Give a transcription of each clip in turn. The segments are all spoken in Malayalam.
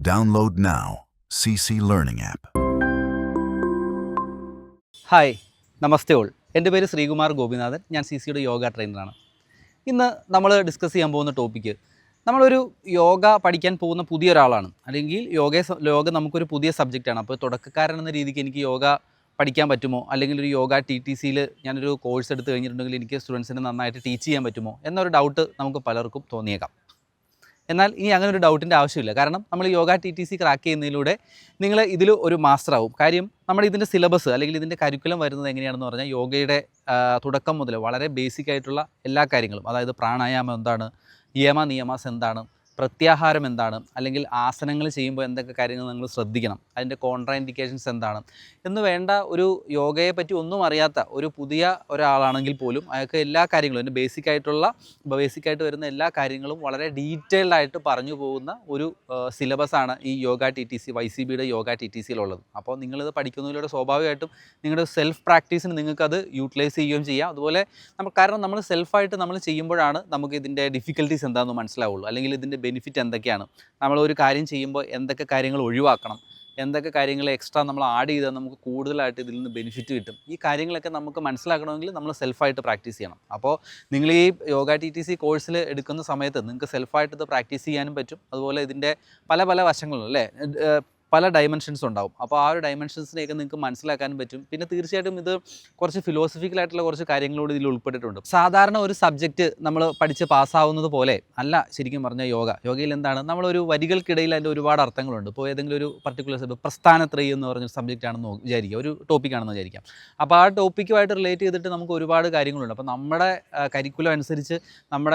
Download now. CC Learning app. Hi, നമസ്തേ ഓൾ. എൻ്റെ പേര് ശ്രീകുമാർ ഗോപിനാഥൻ. ഞാൻ CCയുടെ യോഗ ട്രെയിനറാണ്. ഇന്ന് നമ്മൾ ഡിസ്കസ് ചെയ്യാൻ പോകുന്ന ടോപ്പിക്ക്, നമ്മളൊരു യോഗ പഠിക്കാൻ പോകുന്ന പുതിയ ഒരാളാണ്, അല്ലെങ്കിൽ യോഗ നമുക്കൊരു പുതിയ സബ്ജക്റ്റാണ്. അപ്പോൾ തുടക്കക്കാരൻ എന്ന രീതിക്ക് എനിക്ക് യോഗ പഠിക്കാൻ പറ്റുമോ, അല്ലെങ്കിൽ ഒരു യോഗ TTCയിൽ ഞാനൊരു കോഴ്സ് എടുത്ത് കഴിഞ്ഞിട്ടുണ്ടെങ്കിൽ എനിക്ക് സ്റ്റുഡൻസിനെ നന്നായിട്ട് ടീച്ച് ചെയ്യാൻ പറ്റുമോ എന്നൊരു ഡൗട്ട് നമുക്ക് പലർക്കും തോന്നിയേക്കാം. എന്നാൽ ഇനി അങ്ങനെ ഒരു ഡൗട്ടിൻ്റെ ആവശ്യമില്ല. കാരണം നമ്മൾ യോഗ TTC ക്രാക്ക് ചെയ്യുന്നതിലൂടെ നിങ്ങൾ ഇതിൽ ഒരു മാസ്റ്റർ ആവും. കാര്യം നമ്മുടെ ഇതിൻ്റെ സിലബസ് അല്ലെങ്കിൽ ഇതിൻ്റെ കരിക്കുലം വരുന്നത് എങ്ങനെയാണെന്ന് പറഞ്ഞാൽ, യോഗയുടെ തുടക്കം മുതൽ വളരെ ബേസിക് ആയിട്ടുള്ള എല്ലാ കാര്യങ്ങളും, അതായത് പ്രാണായാമം എന്താണ്, നിയമാസ് എന്താണ്, പ്രത്യാഹാരം എന്താണ്, അല്ലെങ്കിൽ ആസനങ്ങൾ ചെയ്യുമ്പോൾ എന്തൊക്കെ കാര്യങ്ങൾ നിങ്ങൾ ശ്രദ്ധിക്കണം, അതിൻ്റെ കോൺട്രാ ഇൻഡിക്കേഷൻസ് എന്താണ് എന്ന് വേണ്ട ഒരു യോഗയെ പറ്റി ഒന്നും അറിയാത്ത ഒരു പുതിയ ഒരാളാണെങ്കിൽ പോലും അയാൾക്ക് എല്ലാ കാര്യങ്ങളും, അതിൻ്റെ ബേസിക്കായിട്ട് വരുന്ന എല്ലാ കാര്യങ്ങളും വളരെ ഡീറ്റെയിൽഡ് ആയിട്ട് പറഞ്ഞു പോകുന്ന ഒരു സിലബസാണ് ഈ യോഗ TTC YCBയുടെ യോഗ TTCയിലുള്ളത്. അപ്പോൾ നിങ്ങളിത് പഠിക്കുന്നതിലൂടെ സ്വാഭാവികമായിട്ടും നിങ്ങളുടെ സെൽഫ് പ്രാക്ടീസിന് നിങ്ങൾക്കത് യൂട്ടിലൈസ് ചെയ്യുകയും ചെയ്യാം. അതുപോലെ കാരണം നമ്മൾ സെൽഫായിട്ട് നമ്മൾ ചെയ്യുമ്പോഴാണ് നമുക്ക് ഇതിൻ്റെ ഡിഫിക്കൽട്ടീസ് എന്താണെന്ന് മനസ്സിലാവുള്ളൂ, അല്ലെങ്കിൽ ഇതിൻ്റെ ബെനിഫിറ്റ് എന്തൊക്കെയാണ്, നമ്മളൊരു കാര്യം ചെയ്യുമ്പോൾ എന്തൊക്കെ കാര്യങ്ങൾ ഒഴിവാക്കണം, എന്തൊക്കെ കാര്യങ്ങൾ എക്സ്ട്രാ നമ്മൾ ആഡ് ചെയ്താൽ നമുക്ക് കൂടുതലായിട്ട് ഇതിൽ നിന്ന് ബെനിഫിറ്റ് കിട്ടും. ഈ കാര്യങ്ങളൊക്കെ നമുക്ക് മനസ്സിലാക്കണമെങ്കിൽ നമ്മൾ സെൽഫായിട്ട് പ്രാക്ടീസ് ചെയ്യണം. അപ്പോൾ നിങ്ങൾ ഈ യോഗ TTC കോഴ്സിൽ എടുക്കുന്ന സമയത്ത് നിങ്ങൾക്ക് സെൽഫായിട്ട് ഇത് പ്രാക്ടീസ് ചെയ്യാനും പറ്റും. അതുപോലെ ഇതിൻ്റെ പല വശങ്ങളും, അല്ലേ, പല ഡയമെൻഷൻസ് ഉണ്ടാവും. അപ്പോൾ ആ ഒരു ഡയമെൻഷൻസിനെയൊക്കെ നിങ്ങൾക്ക് മനസ്സിലാക്കാനും പറ്റും. പിന്നെ തീർച്ചയായിട്ടും ഇത് കുറച്ച് ഫിലോസഫിക്കലായിട്ടുള്ള കുറച്ച് കാര്യങ്ങളോട് ഇതിൽ ഉൾപ്പെട്ടിട്ടുണ്ട്. സാധാരണ ഒരു സബ്ജക്റ്റ് നമ്മൾ പഠിച്ച് പാസ്സാവുന്നത് പോലെ അല്ല ശരിക്കും പറഞ്ഞാൽ യോഗയിൽ എന്താണ്, നമ്മളൊരു വരികൾക്കിടയിൽ അതിൻ്റെ ഒരുപാട് അർത്ഥങ്ങളുണ്ട്. ഇപ്പോൾ ഏതെങ്കിലും ഒരു പർട്ടിക്കുലർ സബ്ജക്ട്, പ്രസ്ഥാനത്രയം എന്ന് പറഞ്ഞ സബ്ജക്റ്റ് ആണെന്ന് വിചാരിക്കുക, ഒരു ടോപ്പിക്കാണെന്ന് വിചാരിക്കാം. അപ്പോൾ ആ ടോപ്പിക്കുമായിട്ട് റിലേറ്റ് ചെയ്തിട്ട് നമുക്ക് ഒരുപാട് കാര്യങ്ങളുണ്ട്. അപ്പോൾ നമ്മുടെ കരിക്കുലം അനുസരിച്ച്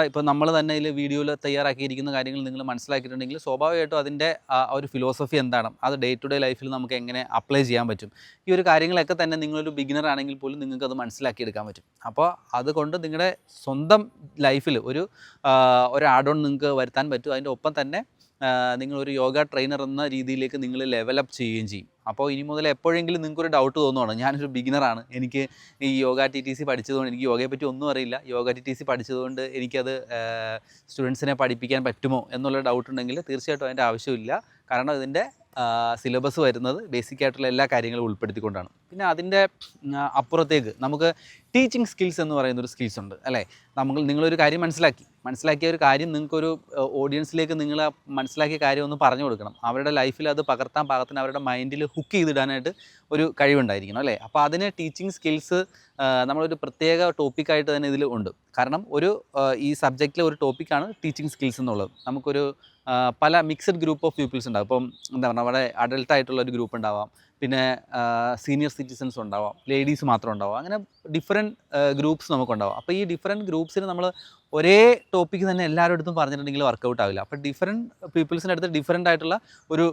ഇപ്പോൾ നമ്മൾ തന്നെ ഇതിൽ വീഡിയോയിൽ തയ്യാറാക്കിയിരിക്കുന്ന കാര്യങ്ങൾ നിങ്ങൾ മനസ്സിലാക്കിയിട്ടുണ്ടെങ്കിൽ സ്വാഭാവികമായിട്ടും അതിൻ്റെ ഒരു ഫിലോസഫി എന്താണ്, അത് ഡേ ടു ഡേ ലൈഫിൽ നമുക്ക് എങ്ങനെ അപ്ലൈ ചെയ്യാൻ പറ്റും, ഈ ഒരു കാര്യങ്ങളൊക്കെ തന്നെ നിങ്ങളൊരു ബിഗിനർ ആണെങ്കിൽ പോലും നിങ്ങൾക്കത് മനസ്സിലാക്കിയെടുക്കാൻ പറ്റും. അപ്പോൾ അതുകൊണ്ട് നിങ്ങളുടെ സ്വന്തം ലൈഫിൽ ഒരു ആഡ് ഓൺ നിങ്ങൾക്ക് വരുത്താൻ പറ്റും. അതിൻ്റെ ഒപ്പം തന്നെ നിങ്ങളൊരു യോഗ ട്രെയിനർ എന്ന രീതിയിലേക്ക് നിങ്ങൾ ലെവലപ്പ് ചെയ്യുകയും ചെയ്യും. അപ്പോൾ ഇനി മുതൽ എപ്പോഴെങ്കിലും നിങ്ങൾക്കൊരു ഡൗട്ട് തോന്നുവാണ്, ഞാനൊരു ബിഗിനറാണ്, എനിക്ക് ഈ യോഗ TTC പഠിച്ചതുകൊണ്ട് എനിക്ക് യോഗയെ പറ്റി ഒന്നും അറിയില്ല, യോഗ TTC പഠിച്ചതുകൊണ്ട് എനിക്കത് സ്റ്റുഡൻസിനെ പഠിപ്പിക്കാൻ പറ്റുമോ എന്നുള്ള ഡൗട്ട് ഉണ്ടെങ്കിൽ തീർച്ചയായിട്ടും അതിൻ്റെ ആവശ്യമില്ല. കാരണം ഇതിൻ്റെ സിലബസ് വരുന്നത് ബേസിക്കായിട്ടുള്ള എല്ലാ കാര്യങ്ങളും ഉൾപ്പെടുത്തിക്കൊണ്ടാണ്. പിന്നെ അതിൻ്റെ അപ്പുറത്തേക്ക് നമുക്ക് ടീച്ചിങ് സ്കിൽസ് എന്ന് പറയുന്നൊരു സ്കിൽസ് ഉണ്ട്, അല്ലേ. നിങ്ങളൊരു കാര്യം മനസ്സിലാക്കിയ ഒരു കാര്യം നിങ്ങൾക്കൊരു ഓഡിയൻസിലേക്ക് നിങ്ങൾ മനസ്സിലാക്കിയ കാര്യം ഒന്ന് പറഞ്ഞു കൊടുക്കണം. അവരുടെ ലൈഫിൽ അത് പകർത്താൻ പാകത്തിന് അവരുടെ മൈൻഡിൽ ഹുക്ക് ചെയ്തിടാനായിട്ട് ഒരു കഴിവുണ്ടായിരിക്കണം, അല്ലേ. അപ്പോൾ അതിന് ടീച്ചിങ് സ്കിൽസ് നമ്മളൊരു പ്രത്യേക ടോപ്പിക്കായിട്ട് തന്നെ ഇതിൽ ഉണ്ട്. കാരണം ഈ സബ്ജക്റ്റിലെ ഒരു ടോപ്പിക്കാണ് ടീച്ചിങ് സ്കിൽസ് എന്നുള്ളത്. നമുക്കൊരു പല മിക്സഡ് ഗ്രൂപ്പ് ഓഫ് പീപ്പിൾസ് ഉണ്ടാവും. ഇപ്പം എന്താ പറയുക, അവിടെ അഡൾട്ടായിട്ടുള്ളൊരു ഗ്രൂപ്പ് ഉണ്ടാവാം, പിന്നെ സീനിയർ സിറ്റിസൺസ് ഉണ്ടാവാം, ലേഡീസ് മാത്രം ഉണ്ടാവാം, അങ്ങനെ ഡിഫറെൻറ്റ് ഗ്രൂപ്പ്സ് നമുക്കുണ്ടാവാം. അപ്പോൾ ഈ ഡിഫറെൻറ്റ് ഗ്രൂപ്പ്സിന് നമ്മൾ ഒരേ ടോപ്പിക്ക് തന്നെ എല്ലാവരുടെ അടുത്തും പറഞ്ഞിട്ടുണ്ടെങ്കിൽ വർക്കൗട്ട് ആവില്ല. അപ്പോൾ ഡിഫറെൻറ്റ് പീപ്പിൾസിൻ്റെ അടുത്ത് ഡിഫറെൻ്റ് ആയിട്ടുള്ള ഒരു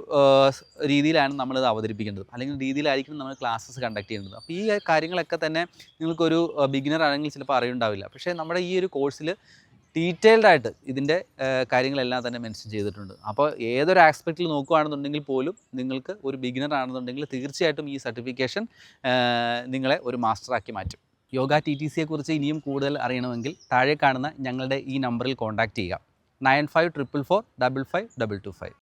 രീതിയിലാണ് നമ്മളിത് അവതരിപ്പിക്കേണ്ടത്, അല്ലെങ്കിൽ രീതിയിലായിരിക്കും നമ്മൾ ക്ലാസ്സസ് കണ്ടക്ട് ചെയ്യേണ്ടത്. അപ്പോൾ ഈ കാര്യങ്ങളൊക്കെ തന്നെ നിങ്ങൾക്കൊരു ബിഗിനർ ആണെങ്കിൽ ചിലപ്പോൾ അറിയുണ്ടാവില്ല. പക്ഷേ നമ്മുടെ ഈ ഒരു കോഴ്സിൽ ഡീറ്റെയിൽഡ് ആയിട്ട് ഇതിൻ്റെ കാര്യങ്ങളെല്ലാം തന്നെ മെൻഷൻ ചെയ്തിട്ടുണ്ട്. അപ്പോൾ ഏതൊരു ആസ്പെക്റ്റിൽ നോക്കുകയാണെന്നുണ്ടെങ്കിൽ പോലും നിങ്ങൾക്ക് ഒരു ബിഗിനർ ആണെന്നുണ്ടെങ്കിൽ തീർച്ചയായിട്ടും ഈ സർട്ടിഫിക്കേഷൻ നിങ്ങളെ ഒരു മാസ്റ്ററാക്കി മാറ്റും. യോഗ TTCയെക്കുറിച്ച് ഇനിയും കൂടുതൽ അറിയണമെങ്കിൽ താഴെ കാണുന്ന ഞങ്ങളുടെ ഈ നമ്പറിൽ കോൺടാക്റ്റ് ചെയ്യുക, 9544455225.